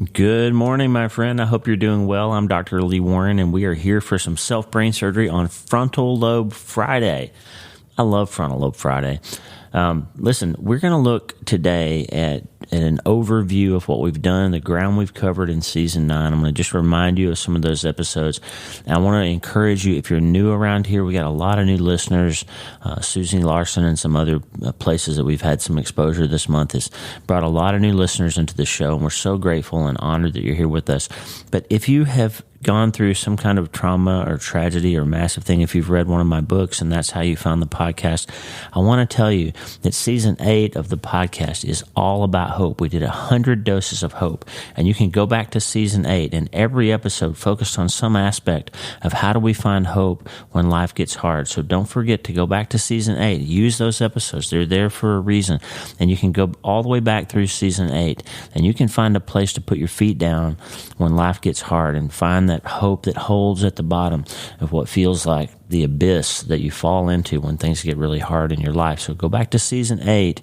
Good morning, my friend. I hope you're doing well. I'm Dr. Lee Warren, and we are here for some self-brain surgery on Frontal Lobe Friday. I love Frontal Lobe Friday. Listen, we're going to look today at an overview of what we've done, the ground we've covered in Season 9. I'm going to just remind you of some of those episodes. And I want to encourage you, if you're new around here, we got a lot of new listeners. Susie Larson and some other places that we've had some exposure this month has brought a lot of new listeners into the show, and we're so grateful and honored that you're here with us. But if you have gone through some kind of trauma or tragedy or massive thing, if you've read one of my books and that's how you found the podcast, I want to tell you that Season 8 of the podcast is all about hope. We did 100 doses of hope, and you can go back to Season 8, and every episode focused on some aspect of how do we find hope when life gets hard. So don't forget to go back to Season 8. Use those episodes. They're there for a reason, and you can go all the way back through Season 8, and you can find a place to put your feet down when life gets hard and find that hope that holds at the bottom of what feels like the abyss that you fall into when things get really hard in your life. So go back to Season 8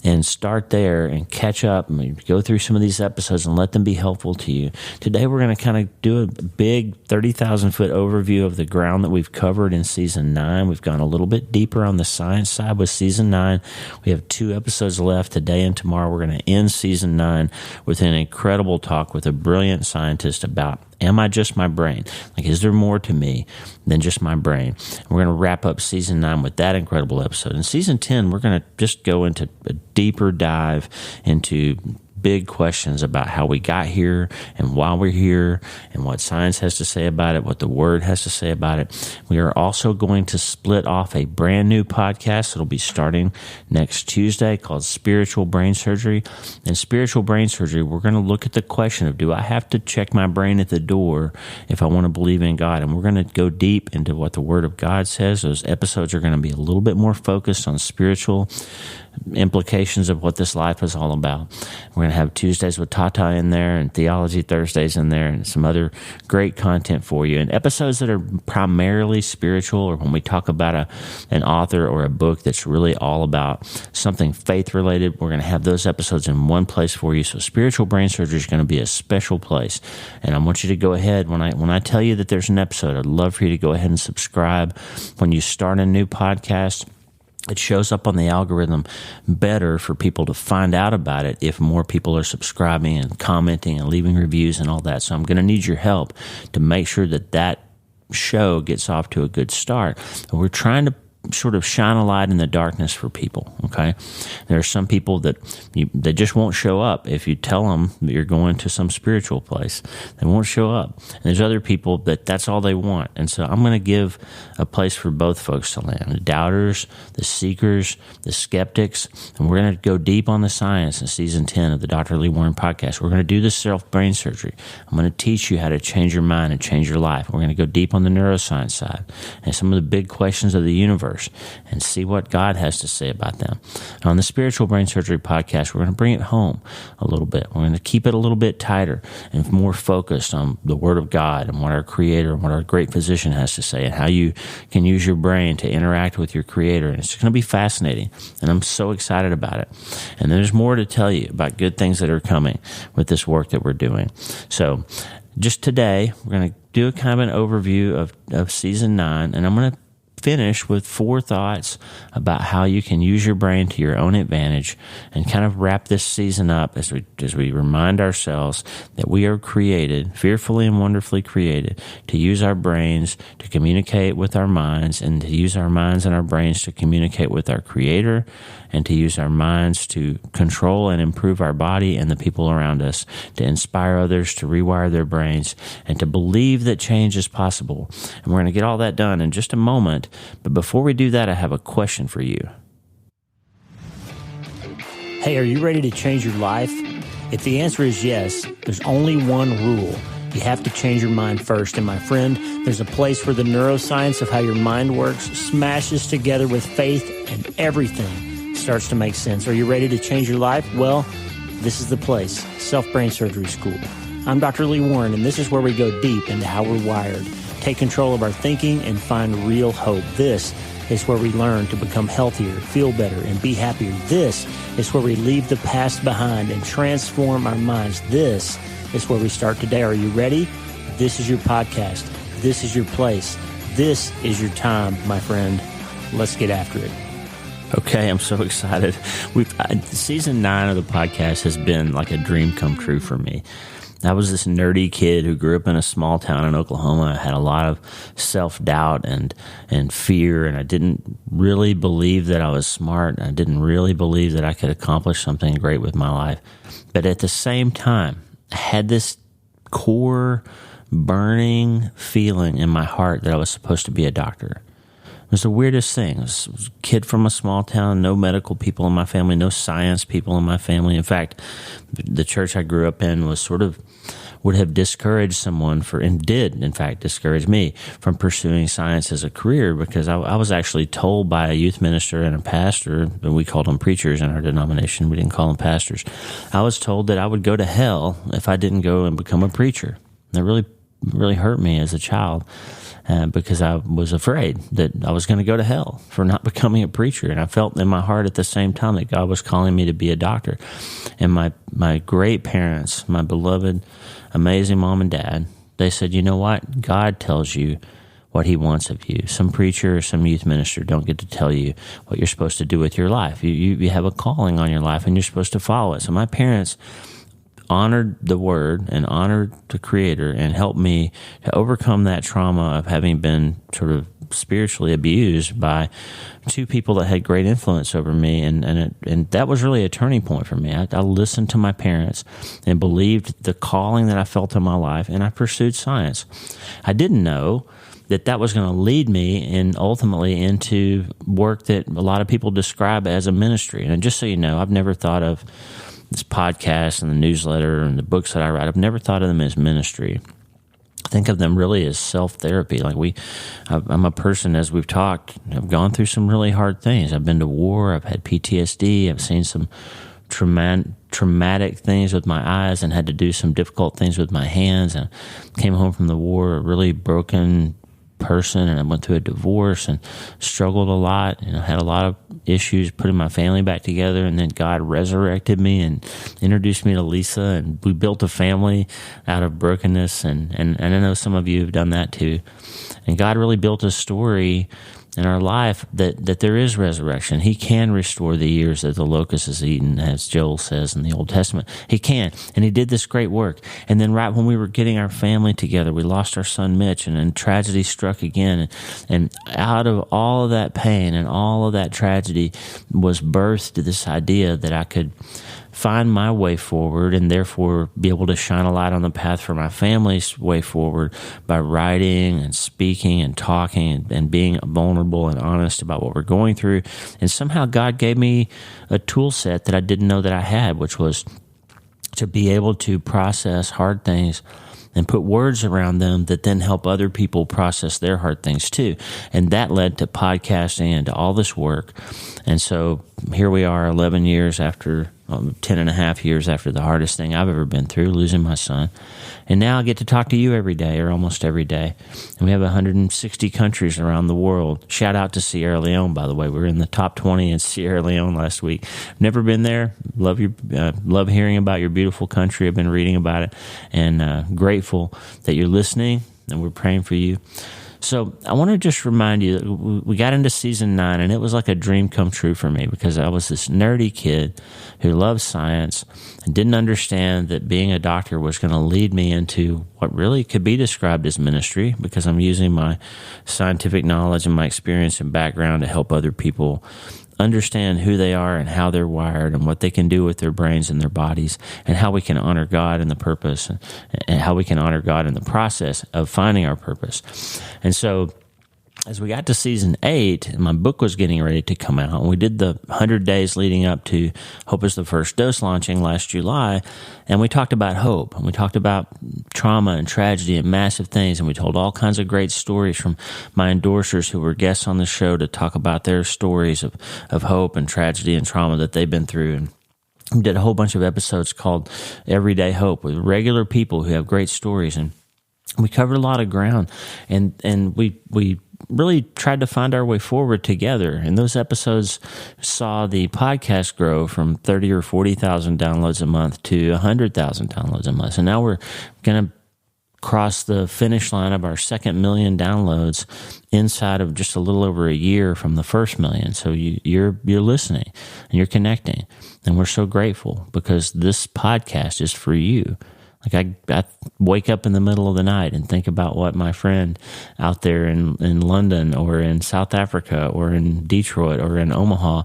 and start there and catch up and go through some of these episodes and let them be helpful to you. Today we're going to kind of do a big 30,000-foot overview of the ground that we've covered in Season 9. We've gone a little bit deeper on the science side with Season 9. We have 2 episodes left today and tomorrow. We're going to end Season 9 with an incredible talk with a brilliant scientist about, am I just my brain? Like, is there more to me than just my brain? We're going to wrap up Season 9 with that incredible episode. In Season 10, we're going to just go into a deeper dive into big questions about how we got here and why we're here and what science has to say about it, what the Word has to say about it. We are also going to split off a brand new podcast that'll be starting next Tuesday called Spiritual Brain Surgery. In Spiritual Brain Surgery, we're going to look at the question of, do I have to check my brain at the door if I want to believe in God? And we're going to go deep into what the Word of God says. Those episodes are going to be a little bit more focused on spiritual implications of what this life is all about. We're going to have Tuesdays with Tata in there and Theology Thursdays in there and some other great content for you. And episodes that are primarily spiritual, or when we talk about an author or a book that's really all about something faith-related, we're going to have those episodes in one place for you. So Spiritual Brain Surgery is going to be a special place. And I want you to go ahead, when I tell you that there's an episode, I'd love for you to go ahead and subscribe. When you start a new podcast, it shows up on the algorithm better for people to find out about it if more people are subscribing and commenting and leaving reviews and all that. So I'm going to need your help to make sure that that show gets off to a good start. And we're trying to sort of shine a light in the darkness for people, okay? There are some people that they just won't show up if you tell them that you're going to some spiritual place. They won't show up. And there's other people that's all they want. And so I'm going to give a place for both folks to land, the doubters, the seekers, the skeptics, and we're going to go deep on the science in Season 10 of the Dr. Lee Warren podcast. We're going to do the self-brain surgery. I'm going to teach you how to change your mind and change your life. We're going to go deep on the neuroscience side and some of the big questions of the universe and see what God has to say about them. And on the Spiritual Brain Surgery podcast, we're going to bring it home a little bit. We're going to keep it a little bit tighter and more focused on the Word of God and what our Creator and what our great physician has to say and how you can use your brain to interact with your Creator. And it's going to be fascinating, and I'm so excited about it. And there's more to tell you about good things that are coming with this work that we're doing. So just today, we're going to do a kind of an overview of Season 9, and I'm going to finish with 4 thoughts about how you can use your brain to your own advantage and kind of wrap this season up as we remind ourselves that we are created, fearfully and wonderfully created, to use our brains to communicate with our minds and to use our minds and our brains to communicate with our Creator and to use our minds to control and improve our body and the people around us, to inspire others to rewire their brains and to believe that change is possible. And we're going to get all that done in just a moment. But before we do that, I have a question for you. Hey, are you ready to change your life? If the answer is yes, there's only one rule. You have to change your mind first. And my friend, there's a place where the neuroscience of how your mind works smashes together with faith and everything starts to make sense. Are you ready to change your life? Well, this is the place, Self-Brain Surgery School. I'm Dr. Lee Warren, and this is where we go deep into how we're wired, take control of our thinking, and find real hope. This is where we learn to become healthier, feel better, and be happier. This It's where we leave the past behind and transform our minds. This is where we start today. Are you ready? This is your podcast. This is your place. This is your time, my friend. Let's get after it. Okay, I'm so excited. Season 9 of the podcast has been like a dream come true for me. I was this nerdy kid who grew up in a small town in Oklahoma. I had a lot of self-doubt and fear, and I didn't really believe that I was smart. I didn't really believe that I could accomplish something great with my life. But at the same time, I had this core burning feeling in my heart that I was supposed to be a doctor. It was the weirdest thing. I was a kid from a small town, no medical people in my family, no science people in my family. In fact, the church I grew up in would have discouraged someone and did, in fact, discourage me from pursuing science as a career, because I was actually told by a youth minister and a pastor, and we called them preachers in our denomination, we didn't call them pastors. I was told that I would go to hell if I didn't go and become a preacher. That really hurt me as a child. Because I was afraid that I was going to go to hell for not becoming a preacher. And I felt in my heart at the same time that God was calling me to be a doctor. And my great parents, my beloved, amazing mom and dad, they said, you know what? God tells you what he wants of you. Some preacher or some youth minister don't get to tell you what you're supposed to do with your life. You have a calling on your life and you're supposed to follow it. So my parents honored the word and honored the Creator and helped me to overcome that trauma of having been sort of spiritually abused by two people that had great influence over me. And that was really a turning point for me. I listened to my parents and believed the calling that I felt in my life, and I pursued science. I didn't know that was going to lead me and ultimately into work that a lot of people describe as a ministry. And just so you know, I've never thought of this podcast and the newsletter and the books that I write, I've never thought of them as ministry. I think of them really as self-therapy. I'm a person, as we've talked, I've gone through some really hard things. I've been to war. I've had PTSD. I've seen some traumatic things with my eyes and had to do some difficult things with my hands. And came home from the war a really broken person, and I went through a divorce and struggled a lot, and I had a lot of issues putting my family back together. And then God resurrected me and introduced me to Lisa, and we built a family out of brokenness, and I know some of you have done that too. And God really built a story in our life that there is resurrection. He can restore the years that the locust has eaten, as Joel says in the Old Testament. He can, and he did this great work. And then right when we were getting our family together, we lost our son Mitch, and then tragedy struck again. And out of all of that pain and all of that tragedy was birthed this idea that I could find my way forward and therefore be able to shine a light on the path for my family's way forward by writing and speaking and talking and being vulnerable and honest about what we're going through. And somehow God gave me a tool set that I didn't know that I had, which was to be able to process hard things and put words around them that then help other people process their hard things too. And that led to podcasting and to all this work. And so here we are 11 years after, 10 and a half years after the hardest thing I've ever been through, losing my son. And now I get to talk to you every day, or almost every day. And we have 160 countries around the world. Shout out to Sierra Leone, by the way. We were in the top 20 in Sierra Leone last week. Never been there. Love hearing about your beautiful country. I've been reading about it, and grateful that you're listening, and we're praying for you. So I want to just remind you that we got into season 9, and it was like a dream come true for me, because I was this nerdy kid who loved science and didn't understand that being a doctor was going to lead me into what really could be described as ministry, because I'm using my scientific knowledge and my experience and background to help other people understand who they are and how they're wired and what they can do with their brains and their bodies, and how we can honor God in the purpose, and how we can honor God in the process of finding our purpose. And so as we got to season 8, and my book was getting ready to come out, and we did the 100 days leading up to Hope is the First Dose launching last July, and we talked about hope, and we talked about trauma and tragedy and massive things, and we told all kinds of great stories from my endorsers who were guests on the show to talk about their stories of hope and tragedy and trauma that they've been through. And we did a whole bunch of episodes called Everyday Hope with regular people who have great stories, and we covered a lot of ground, and we really tried to find our way forward together. And those episodes saw the podcast grow from 30 or 40,000 downloads a month to 100,000 downloads a month. And now we're going to cross the finish line of our second million downloads inside of just a little over a year from the first million. So you're listening and you're connecting, and we're so grateful because this podcast is for you. Like I wake up in the middle of the night and think about what my friend out there in London or in South Africa or in Detroit or in Omaha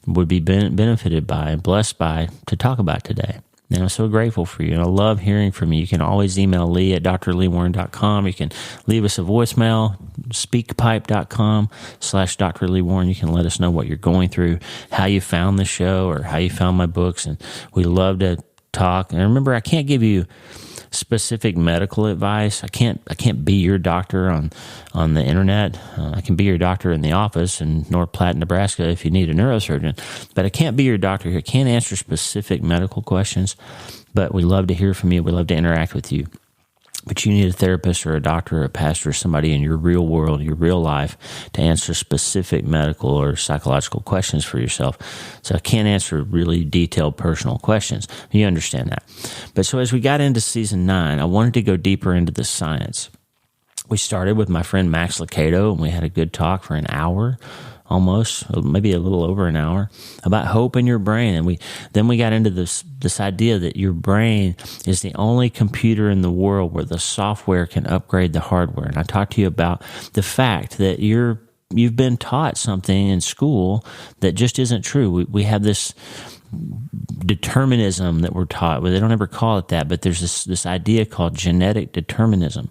would be benefited by and blessed by to talk about today. And I'm so grateful for you, and I love hearing from you. You can always email Lee at drleewarren.com. You can leave us a voicemail, speakpipe.com/Dr. Lee Warren. You can let us know what you're going through, how you found the show, or how you found my books, and we love to talk. And remember, I can't give you specific medical advice. I can't be your doctor on the internet. I can be your doctor in the office in North Platte, Nebraska if you need a neurosurgeon, but I can't be your doctor here. I can't answer specific medical questions, but we love to hear from you. We love to interact with you. But you need a therapist or a doctor or a pastor or somebody in your real world, your real life, to answer specific medical or psychological questions for yourself. So I can't answer really detailed personal questions. You understand that. But so as we got into season 9, I wanted to go deeper into the science. We started with my friend Max Lucado, and we had a good talk for an hour, almost, maybe a little over an hour, about hope in your brain. And then we got into this idea that your brain is the only computer in the world where the software can upgrade the hardware. And I talked to you about the fact that you've been taught something in school that just isn't true. We have this determinism that we're taught. Well, they don't ever call it that, but there's this idea called genetic determinism,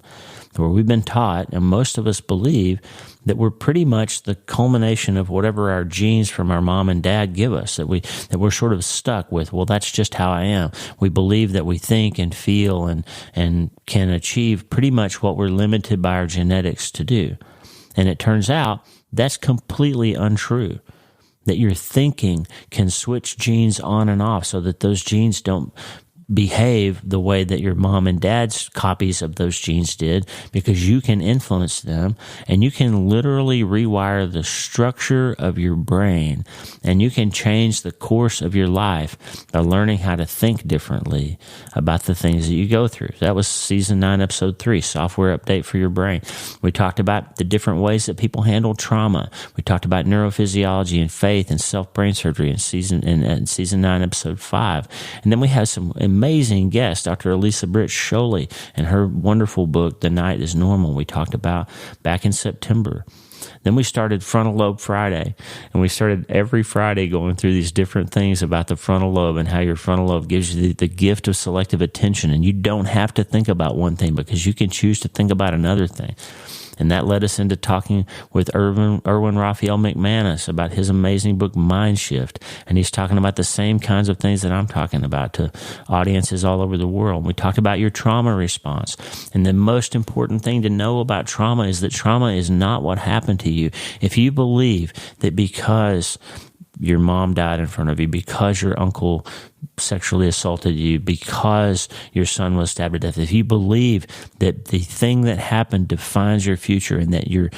where we've been taught, and most of us believe, that we're pretty much the culmination of whatever our genes from our mom and dad give us, that we're sort of stuck with, well, that's just how I am. We believe that we think and feel and can achieve pretty much what we're limited by our genetics to do. And it turns out that's completely untrue, that your thinking can switch genes on and off so that those genes don't behave the way that your mom and dad's copies of those genes did, because you can influence them, and you can literally rewire the structure of your brain, and you can change the course of your life by learning how to think differently about the things that you go through. That was season 9, episode 3, software update for your brain. We talked about the different ways that people handle trauma. We talked about neurophysiology and faith and self-brain surgery in season 9, episode 5. And then we had some amazing guest, Dr. Elisa Britt Scholey, and her wonderful book, The Night is Normal, we talked about back in September. Then we started Frontal Lobe Friday, and we started every Friday going through these different things about the frontal lobe and how your frontal lobe gives you the gift of selective attention, and you don't have to think about one thing because you can choose to think about another thing. And that led us into talking with Erwin Raphael McManus about his amazing book, Mind Shift. And he's talking about the same kinds of things that I'm talking about to audiences all over the world. We talked about your trauma response. And the most important thing to know about trauma is that trauma is not what happened to you. If you believe that because your mom died in front of you, because your uncle sexually assaulted you, because your son was stabbed to death, if you believe that the thing that happened defines your future and that you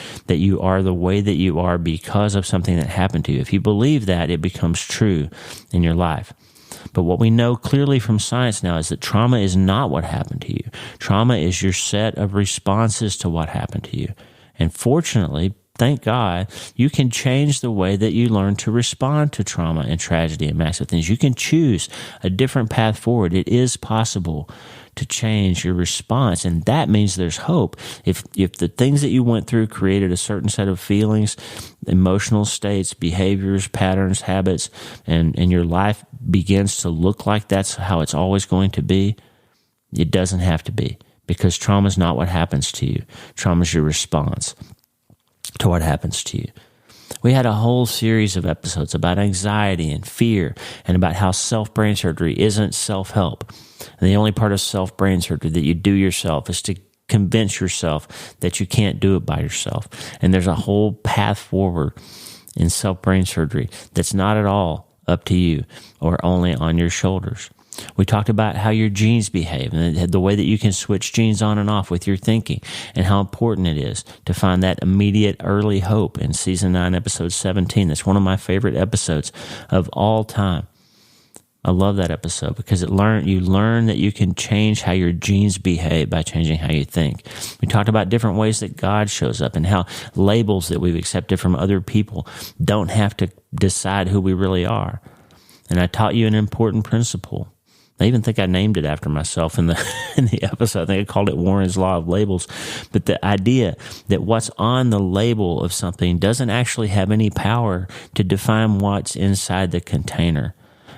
are the way that you are because of something that happened to you, if you believe that, it becomes true in your life. But what we know clearly from science now is that trauma is not what happened to you. Trauma is your set of responses to what happened to you. And fortunately, thank God, you can change the way that you learn to respond to trauma and tragedy and massive things. You can choose a different path forward. It is possible to change your response, and that means there's hope. If the things that you went through created a certain set of feelings, emotional states, behaviors, patterns, habits, and your life begins to look like that's how it's always going to be, it doesn't have to be, because trauma is not what happens to you. Trauma is your response to what happens to you. We had a whole series of episodes about anxiety and fear and about how self-brain surgery isn't self-help. And the only part of self-brain surgery that you do yourself is to convince yourself that you can't do it by yourself. And there's a whole path forward in self-brain surgery that's not at all up to you or only on your shoulders. We talked about how your genes behave and the way that you can switch genes on and off with your thinking, and how important it is to find that immediate early hope in Season 9, Episode 17. That's one of my favorite episodes of all time. I love that episode because you learn that you can change how your genes behave by changing how you think. We talked about different ways that God shows up and how labels that we've accepted from other people don't have to decide who we really are. And I taught you an important principle. I even think I named it after myself in the episode. I think I called it Warren's Law of Labels. But the idea that what's on the label of something doesn't actually have any power to define what's inside the container.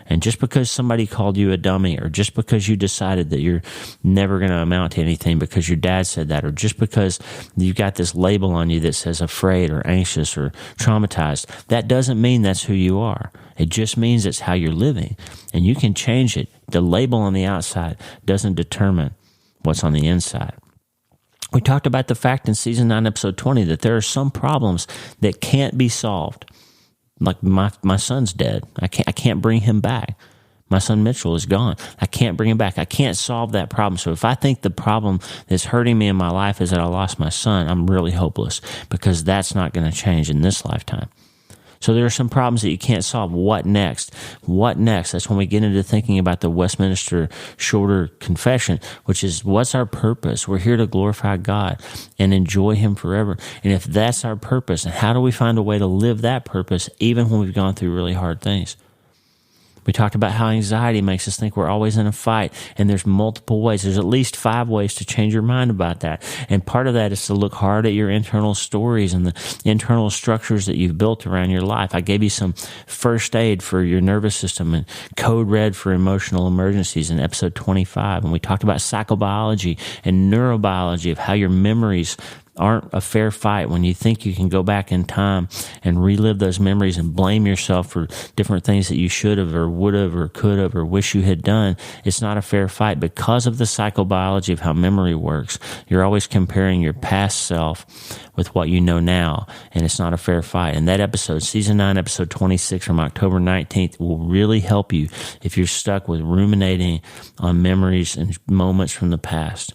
And just because somebody called you a dummy, or just because you decided that you're never going to amount to anything because your dad said that, or just because you got this label on you that says afraid or anxious or traumatized, that doesn't mean that's who you are. It just means it's how you're living. And you can change it. The label on the outside doesn't determine what's on the inside. We talked about the fact in Season 9, Episode 20, that there are some problems that can't be solved. Like my son's dead. I can't bring him back. My son Mitchell is gone. I can't bring him back. I can't solve that problem. So if I think the problem that's hurting me in my life is that I lost my son, I'm really hopeless, because that's not going to change in this lifetime. So there are some problems that you can't solve. What next? What next? That's when we get into thinking about the Westminster Shorter Confession, which is, what's our purpose? We're here to glorify God and enjoy Him forever. And if that's our purpose, and how do we find a way to live that purpose even when we've gone through really hard things? We talked about how anxiety makes us think we're always in a fight, and there's multiple ways. There's at least 5 ways to change your mind about that. And part of that is to look hard at your internal stories and the internal structures that you've built around your life. I gave you some first aid for your nervous system and code red for emotional emergencies in episode 25. And we talked about psychobiology and neurobiology of how your memories aren't a fair fight. When you think you can go back in time and relive those memories and blame yourself for different things that you should have or would have or could have or wish you had done, it's not a fair fight. Because of the psychobiology of how memory works, you're always comparing your past self with what you know now, and it's not a fair fight. And that episode, Season 9, Episode 26 from October 19th, will really help you if you're stuck with ruminating on memories and moments from the past.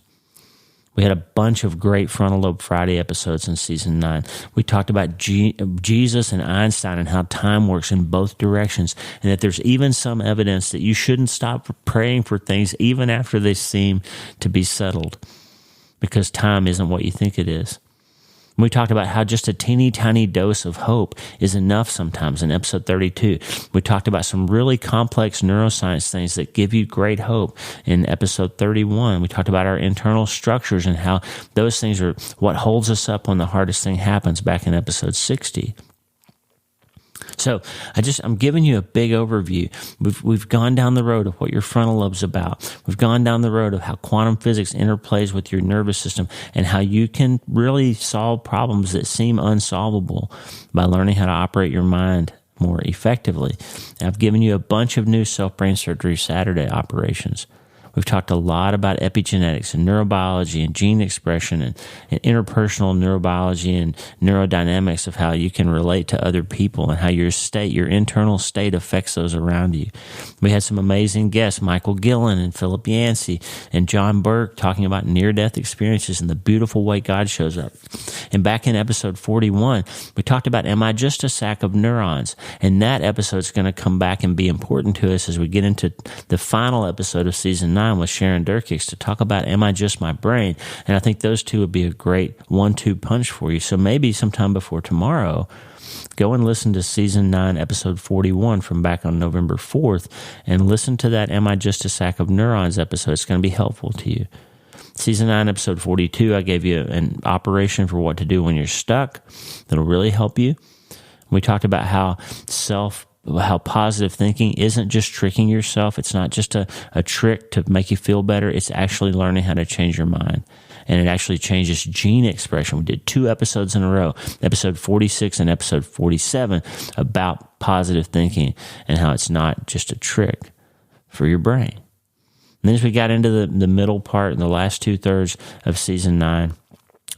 We had a bunch of great Frontal Lobe Friday episodes in Season 9. We talked about Jesus and Einstein and how time works in both directions, and that there's even some evidence that you shouldn't stop praying for things even after they seem to be settled, because time isn't what you think it is. We talked about how just a teeny tiny dose of hope is enough sometimes in episode 32. We talked about some really complex neuroscience things that give you great hope in episode 31. We talked about our internal structures and how those things are what holds us up when the hardest thing happens back in episode 60. So I'm giving you a big overview. We've gone down the road of what your frontal lobe's about. We've gone down the road of how quantum physics interplays with your nervous system and how you can really solve problems that seem unsolvable by learning how to operate your mind more effectively. And I've given you a bunch of new self-brain surgery Saturday operations. We've talked a lot about epigenetics and neurobiology and gene expression and interpersonal neurobiology and neurodynamics of how you can relate to other people and how your internal state affects those around you. We had some amazing guests, Michael Gillen and Philip Yancey and John Burke, talking about near-death experiences and the beautiful way God shows up. And back in episode 41, we talked about, am I just a sack of neurons? And that episode's going to come back and be important to us as we get into the final episode of Season 9 with Sharon Durkix to talk about, am I just my brain? And I think those two would be a great 1-2 punch for you. So maybe sometime before tomorrow, go and listen to Season 9, Episode 41 from back on November 4th, and listen to that Am I Just a Sack of Neurons episode. It's going to be helpful to you. Season 9, Episode 42, I gave you an operation for what to do when you're stuck that'll really help you. We talked about how positive thinking isn't just tricking yourself. It's not just a trick to make you feel better. It's actually learning how to change your mind. And it actually changes gene expression. We did 2 episodes in a row, episode 46 and episode 47, about positive thinking and how it's not just a trick for your brain. And then as we got into the middle part and the last 2/3 of Season 9,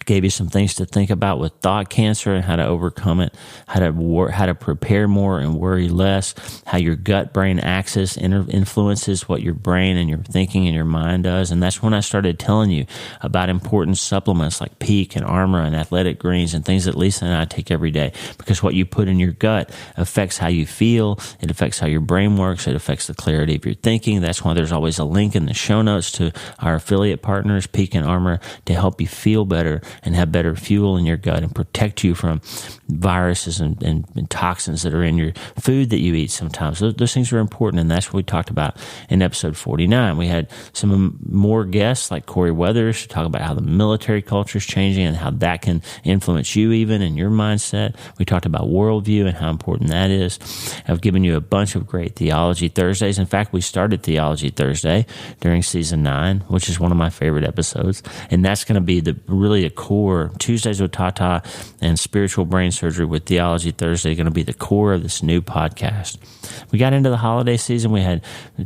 Gave you some things to think about with thought cancer and how to overcome it, how to prepare more and worry less, how your gut-brain axis influences what your brain and your thinking and your mind does. And that's when I started telling you about important supplements like Peak and Armor and Athletic Greens and things that Lisa and I take every day, because what you put in your gut affects how you feel, it affects how your brain works, it affects the clarity of your thinking. That's why there's always a link in the show notes to our affiliate partners, Peak and Armor, to help you feel better and have better fuel in your gut and protect you from viruses and toxins that are in your food that you eat sometimes. Those things are important, and that's what we talked about in episode 49. We had some more guests like Corey Weathers to talk about how the military culture is changing and how that can influence you even in your mindset. We talked about worldview and how important that is. I've given you a bunch of great Theology Thursdays. In fact, we started Theology Thursday during season 9, which is one of my favorite episodes, and that's going to be really a core. Tuesdays with Tata and Spiritual Brain Surgery with Theology Thursday are going to be the core of this new podcast. We got into the holiday season. We had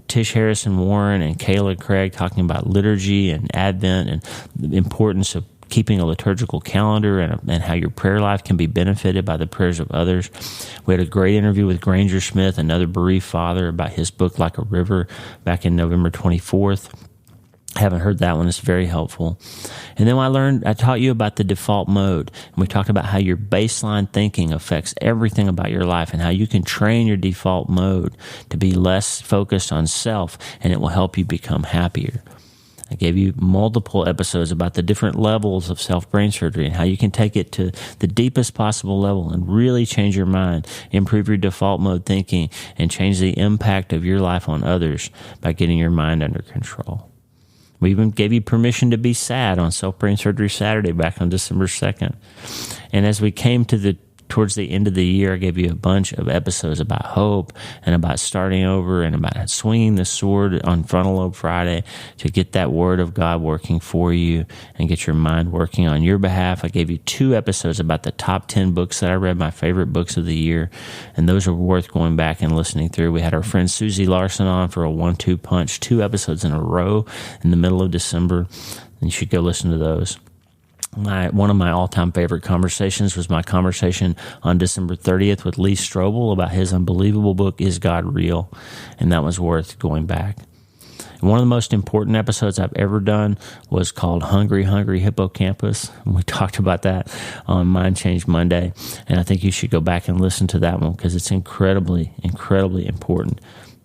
Tish Harrison Warren and Kayla Craig talking about liturgy and Advent and the importance of keeping a liturgical calendar and how your prayer life can be benefited by the prayers of others. We had a great interview with Granger Smith, another bereaved father, about his book, Like a River, back in November 24th. Haven't heard that one. It's very helpful. And then I taught you about the default mode. And we talked about how your baseline thinking affects everything about your life and how you can train your default mode to be less focused on self, and it will help you become happier. I gave you multiple episodes about the different levels of self-brain surgery and how you can take it to the deepest possible level and really change your mind, improve your default mode thinking, and change the impact of your life on others by getting your mind under control. We even gave you permission to be sad on Self-Brain Surgery Saturday back on December 2nd. And as we came towards the end of the year, I gave you a bunch of episodes about hope and about starting over and about swinging the sword on Frontal Lobe Friday to get that Word of God working for you and get your mind working on your behalf. I gave you 2 episodes about the top 10 books that I read, my favorite books of the year, and those are worth going back and listening through. We had our friend Susie Larson on for a 1-2 punch, 2 episodes in a row in the middle of December, and you should go listen to those. One of my all-time favorite conversations was my conversation on December 30th with Lee Strobel about his unbelievable book, Is God Real? And that was worth going back. And one of the most important episodes I've ever done was called Hungry, Hungry Hippocampus. And we talked about that on Mind Change Monday. And I think you should go back and listen to that one because it's incredibly, incredibly important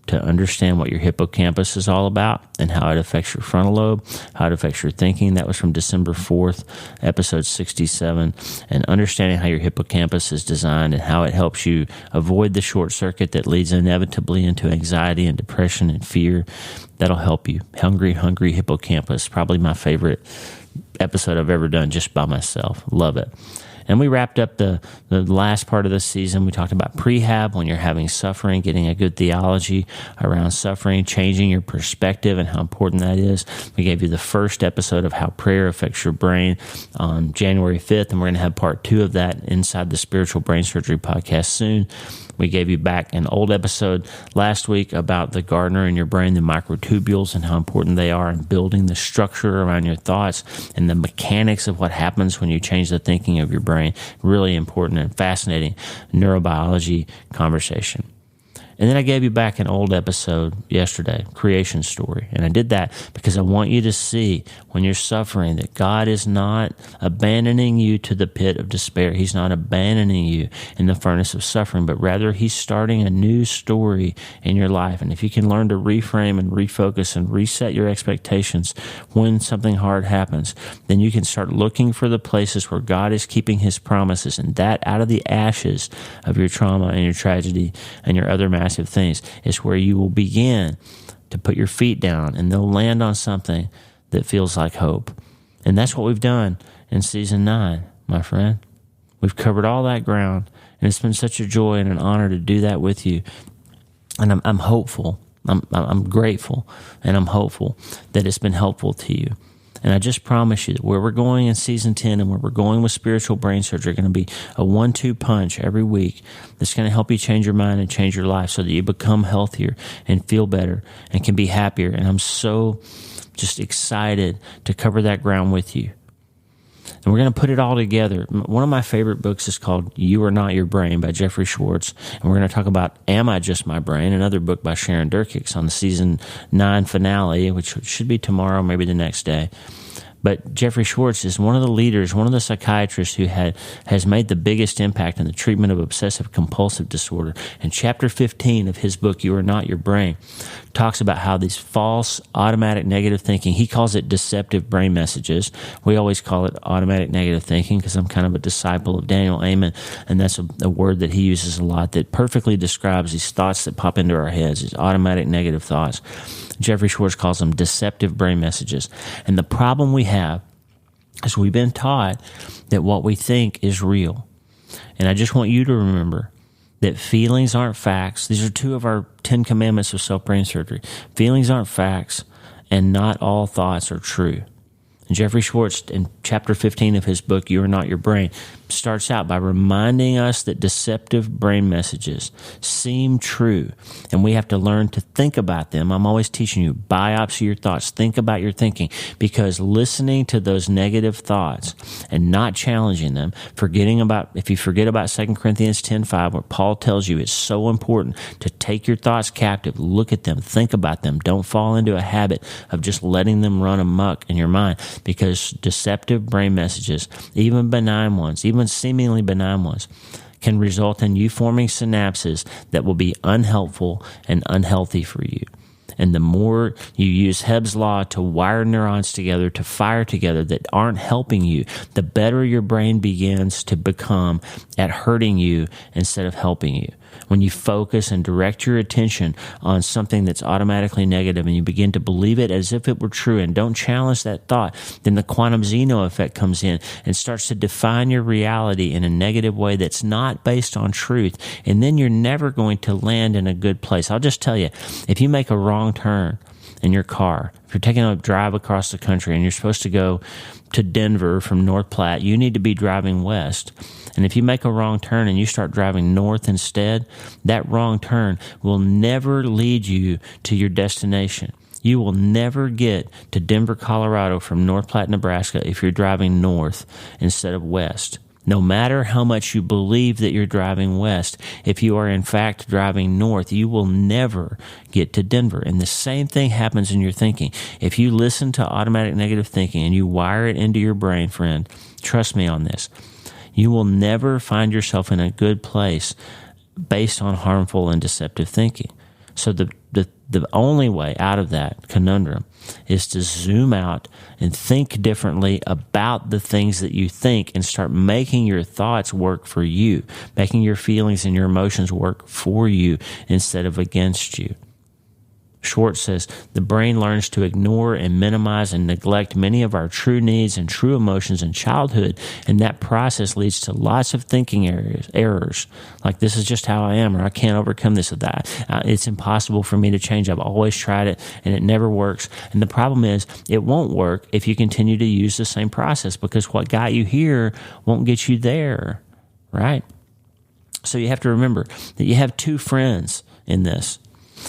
to understand what your hippocampus is all about and how it affects your frontal lobe, how it affects your thinking. That was from December 4th, episode 67, and understanding how your hippocampus is designed and how it helps you avoid the short circuit that leads inevitably into anxiety and depression and fear. That'll help you. Hungry, Hungry Hippocampus, probably my favorite episode I've ever done just by myself. Love it. And we wrapped up the last part of the season. We talked about prehab when you're having suffering, getting a good theology around suffering, changing your perspective and how important that is. We gave you the first episode of how prayer affects your brain on January 5th, and we're going to have part 2 of that inside the Spiritual Brain Surgery podcast soon. We gave you back an old episode last week about the gardener in your brain, the microtubules, and how important they are in building the structure around your thoughts and the mechanics of what happens when you change the thinking of your brain. Really important and fascinating neurobiology conversation. And then I gave you back an old episode yesterday, Creation Story. And I did that because I want you to see when you're suffering that God is not abandoning you to the pit of despair. He's not abandoning you in the furnace of suffering, but rather He's starting a new story in your life. And if you can learn to reframe and refocus and reset your expectations when something hard happens, then you can start looking for the places where God is keeping His promises, and that out of the ashes of your trauma and your tragedy and your other massive things is where you will begin to put your feet down and they'll land on something that feels like hope. And that's what we've done in season 9, my friend. We've covered all that ground, and it's been such a joy and an honor to do that with you. And I'm hopeful. I'm grateful, and I'm hopeful that it's been helpful to you. And I just promise you that where we're going in season 10 and where we're going with spiritual brain surgery are going to be a 1-2 punch every week that's going to help you change your mind and change your life so that you become healthier and feel better and can be happier. And I'm so just excited to cover that ground with you. And we're going to put it all together. One of my favorite books is called You Are Not Your Brain by Jeffrey Schwartz. And we're going to talk about Am I Just My Brain? Another book by Sharon Durkix on the season 9 finale, which should be tomorrow, maybe the next day. But Jeffrey Schwartz is one of the leaders, one of the psychiatrists who has made the biggest impact in the treatment of obsessive-compulsive disorder. And chapter 15 of his book, You Are Not Your Brain, talks about how these false, automatic negative thinking, he calls it deceptive brain messages. We always call it automatic negative thinking because I'm kind of a disciple of Daniel Amen, and that's a word that he uses a lot that perfectly describes these thoughts that pop into our heads, these automatic negative thoughts. Jeffrey Schwartz calls them deceptive brain messages. And the problem we have is we've been taught that what we think is real. And I just want you to remember that feelings aren't facts. These are 2 of our 10 commandments of self-brain surgery. Feelings aren't facts, and not all thoughts are true. And Jeffrey Schwartz, in chapter 15 of his book, You Are Not Your Brain, starts out by reminding us that deceptive brain messages seem true, and we have to learn to think about them. I'm always teaching you, biopsy your thoughts, think about your thinking, because listening to those negative thoughts and not challenging them, if you forget about 2 Corinthians 10:5, where Paul tells you it's so important to take your thoughts captive, look at them, think about them, don't fall into a habit of just letting them run amok in your mind, because deceptive brain messages, even benign ones, even seemingly benign ones, can result in you forming synapses that will be unhelpful and unhealthy for you. And the more you use Hebb's law to wire neurons together, to fire together that aren't helping you, the better your brain begins to become at hurting you instead of helping you. When you focus and direct your attention on something that's automatically negative and you begin to believe it as if it were true and don't challenge that thought, then the quantum Zeno effect comes in and starts to define your reality in a negative way that's not based on truth. And then you're never going to land in a good place. I'll just tell you, if you make a wrong turn in your car, if you're taking a drive across the country and you're supposed to go to Denver from North Platte, you need to be driving west. And if you make a wrong turn and you start driving north instead, that wrong turn will never lead you to your destination. You will never get to Denver, Colorado from North Platte, Nebraska if you're driving north instead of west. No matter how much you believe that you're driving west, if you are in fact driving north, you will never get to Denver. And the same thing happens in your thinking. If you listen to automatic negative thinking and you wire it into your brain, friend, trust me on this, you will never find yourself in a good place based on harmful and deceptive thinking. So the only way out of that conundrum is to zoom out and think differently about the things that you think and start making your thoughts work for you, making your feelings and your emotions work for you instead of against you. Schwartz says, the brain learns to ignore and minimize and neglect many of our true needs and true emotions in childhood, and that process leads to lots of thinking errors, like this is just how I am, or I can't overcome this or that. It's impossible for me to change. I've always tried it, and it never works. And the problem is, it won't work if you continue to use the same process, because what got you here won't get you there, right? So you have to remember that you have 2 friends in this.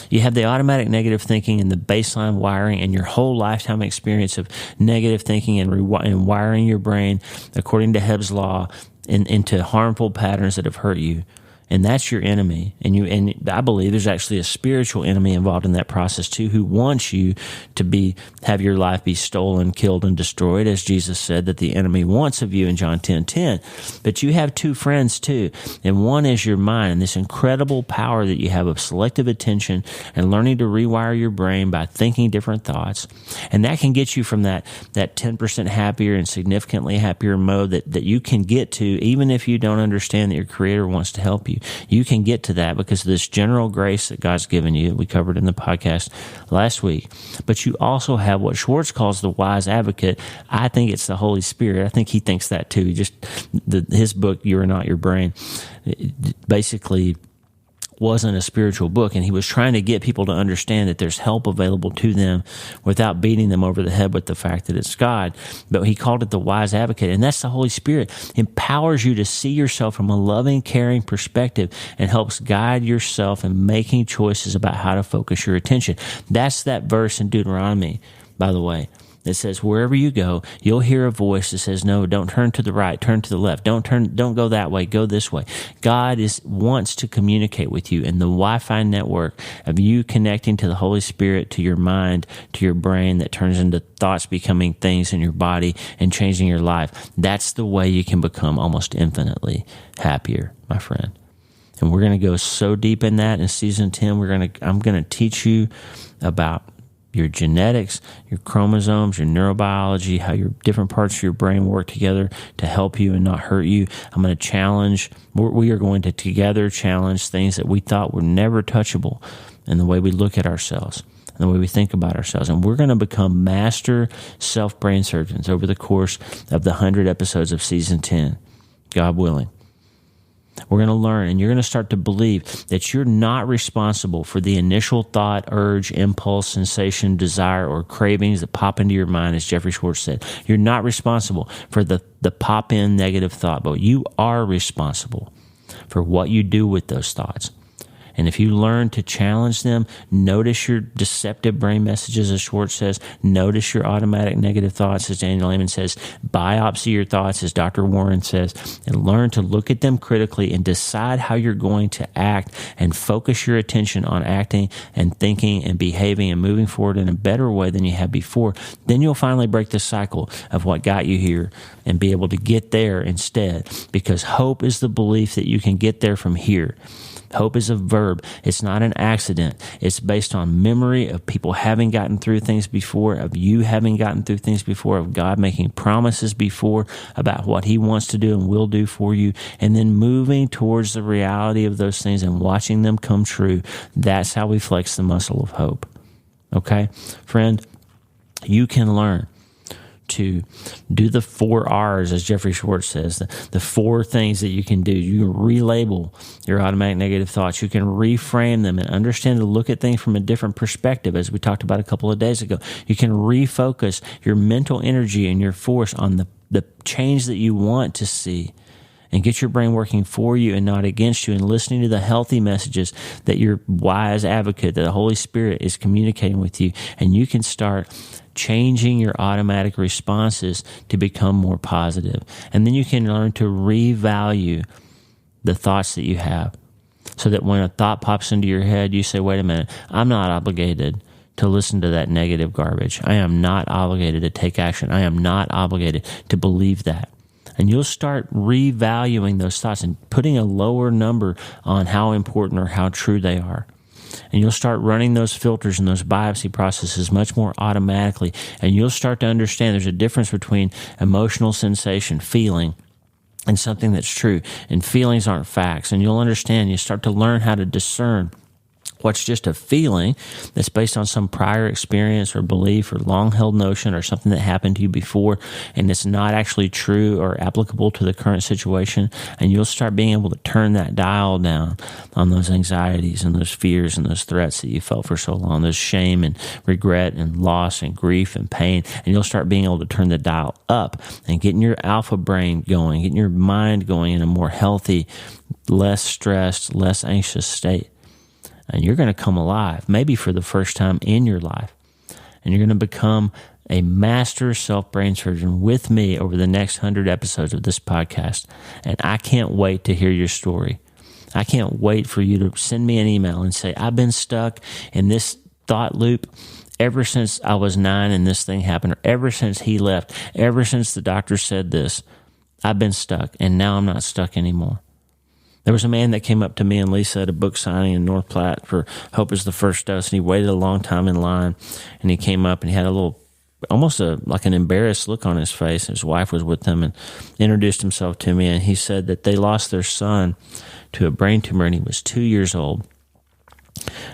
You have the automatic negative thinking and the baseline wiring and your whole lifetime experience of negative thinking and wiring your brain according to Hebb's law into harmful patterns that have hurt you. And that's your enemy. And I believe there's actually a spiritual enemy involved in that process too, who wants you to have your life be stolen, killed, and destroyed, as Jesus said that the enemy wants of you in John 10:10. But you have 2 friends too, and one is your mind, and this incredible power that you have of selective attention and learning to rewire your brain by thinking different thoughts. And that can get you from that 10% happier and significantly happier mode that you can get to, even if you don't understand that your Creator wants to help you. You can get to that because of this general grace that God's given you. We covered in the podcast last week. But you also have what Schwartz calls the wise advocate. I think it's the Holy Spirit. I think he thinks that too. His book, You Are Not Your Brain, basically wasn't a spiritual book, and he was trying to get people to understand that there's help available to them without beating them over the head with the fact that it's God. But he called it the wise advocate, and that's the Holy Spirit. Empowers you to see yourself from a loving, caring perspective and helps guide yourself in making choices about how to focus your attention. That's that verse in Deuteronomy, by the way, that says wherever you go, you'll hear a voice that says, no, don't turn to the right, turn to the left. Don't go that way, go this way. God wants to communicate with you, and the Wi-Fi network of you connecting to the Holy Spirit, to your mind, to your brain, that turns into thoughts becoming things in your body and changing your life. That's the way you can become almost infinitely happier, my friend. And we're going to go so deep in that in season 10. I'm going to teach you about your genetics, your chromosomes, your neurobiology, how your different parts of your brain work together to help you and not hurt you. I'm going to we are going to together challenge things that we thought were never touchable in the way we look at ourselves and the way we think about ourselves. And we're going to become master self-brain surgeons over the course of the 100 episodes of season 10, God willing. We're going to learn, and you're going to start to believe that you're not responsible for the initial thought, urge, impulse, sensation, desire, or cravings that pop into your mind, as Jeffrey Schwartz said. You're not responsible for the pop-in negative thought, but you are responsible for what you do with those thoughts. And if you learn to challenge them, notice your deceptive brain messages, as Schwartz says, notice your automatic negative thoughts, as Daniel Amen says, biopsy your thoughts, as Dr. Warren says, and learn to look at them critically and decide how you're going to act and focus your attention on acting and thinking and behaving and moving forward in a better way than you have before. Then you'll finally break the cycle of what got you here and be able to get there instead, because hope is the belief that you can get there from here. Hope is a verb. It's not an accident. It's based on memory of people having gotten through things before, of you having gotten through things before, of God making promises before about what He wants to do and will do for you, and then moving towards the reality of those things and watching them come true. That's how we flex the muscle of hope. Okay? Friend, you can learn to do the 4 R's, as Jeffrey Schwartz says, the 4 things that you can do. You can relabel your automatic negative thoughts. You can reframe them and understand to look at things from a different perspective, as we talked about a couple of days ago. You can refocus your mental energy and your force on the change that you want to see, and get your brain working for you and not against you, and listening to the healthy messages that your wise advocate, that the Holy Spirit is communicating with you. And you can start changing your automatic responses to become more positive. And then you can learn to revalue the thoughts that you have, so that when a thought pops into your head, you say, wait a minute, I'm not obligated to listen to that negative garbage. I am not obligated to take action. I am not obligated to believe that. And you'll start revaluing those thoughts and putting a lower number on how important or how true they are. And you'll start running those filters and those biopsy processes much more automatically. And you'll start to understand there's a difference between emotional sensation, feeling, and something that's true. And feelings aren't facts. And you'll understand, you start to learn how to discern what's just a feeling that's based on some prior experience or belief or long-held notion or something that happened to you before, and it's not actually true or applicable to the current situation. And you'll start being able to turn that dial down on those anxieties and those fears and those threats that you felt for so long, those shame and regret and loss and grief and pain. And you'll start being able to turn the dial up and getting your alpha brain going, getting your mind going in a more healthy, less stressed, less anxious state. And you're going to come alive, maybe for the first time in your life. And you're going to become a master self-brain surgeon with me over the next 100 episodes of this podcast. And I can't wait to hear your story. I can't wait for you to send me an email and say, I've been stuck in this thought loop ever since I was 9 and this thing happened, or ever since he left, ever since the doctor said this. I've been stuck, and now I'm not stuck anymore. There was a man that came up to me and Lisa at a book signing in North Platte for Hope is the First Dose, and he waited a long time in line, and he came up and he had a little, almost like an embarrassed look on his face. His wife was with him and introduced himself to me, and he said that they lost their son to a brain tumor, and he was 2 years old.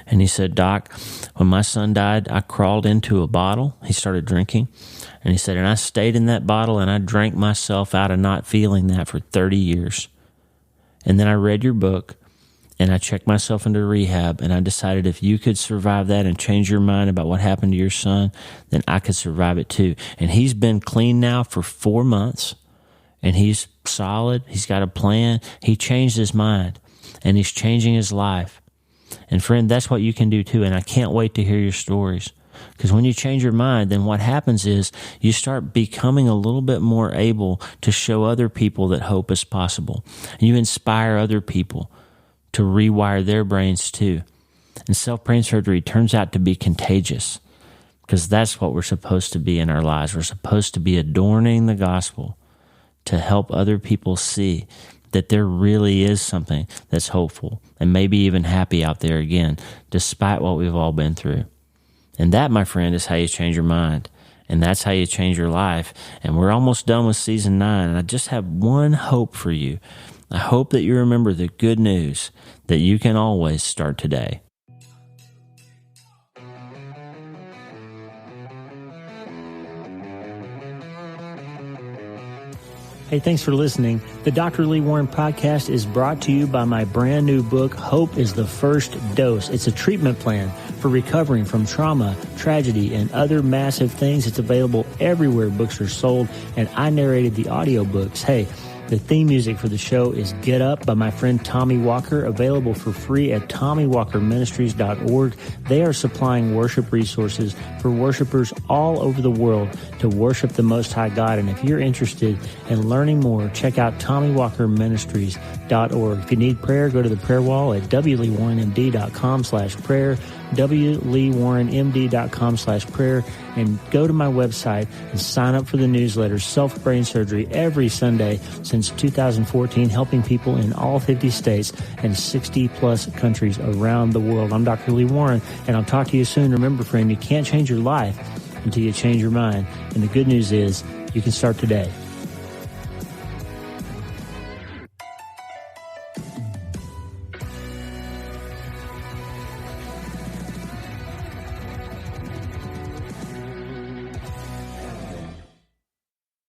And he said, Doc, when my son died, I crawled into a bottle. He started drinking. And he said, and I stayed in that bottle, and I drank myself out of not feeling that for 30 years. And then I read your book, and I checked myself into rehab, and I decided if you could survive that and change your mind about what happened to your son, then I could survive it too. And he's been clean now for 4 months, and he's solid. He's got a plan. He changed his mind, and he's changing his life. And friend, that's what you can do too, and I can't wait to hear your stories. Because when you change your mind, then what happens is you start becoming a little bit more able to show other people that hope is possible. And you inspire other people to rewire their brains too. And self-brain surgery turns out to be contagious, because that's what we're supposed to be in our lives. We're supposed to be adorning the gospel to help other people see that there really is something that's hopeful and maybe even happy out there again, despite what we've all been through. And that, my friend, is how you change your mind. And that's how you change your life. And we're almost done with season 9. And I just have one hope for you. I hope that you remember the good news that you can always start today. Hey, thanks for listening. The Dr. Lee Warren podcast is brought to you by my brand new book, Hope is the First Dose. It's a treatment plan for recovering from trauma, tragedy, and other massive things. It's available everywhere books are sold, and I narrated the audiobooks. Hey, the theme music for the show is Get Up by my friend Tommy Walker, available for free at TommyWalkerMinistries.org. They are supplying worship resources for worshipers all over the world to worship the Most High God. And if you're interested in learning more, check out TommyWalkerMinistries.org. If you need prayer, go to the prayer wall at wleewarrenmd.com/prayer, wleewarrenmd.com/prayer, and go to my website and sign up for the newsletter, Self-Brain Surgery, every Sunday since 2014, helping people in all 50 states and 60-plus countries around the world. I'm Dr. Lee Warren, and I'll talk to you soon. Remember, friend, you can't change your life until you change your mind. And the good news is you can start today.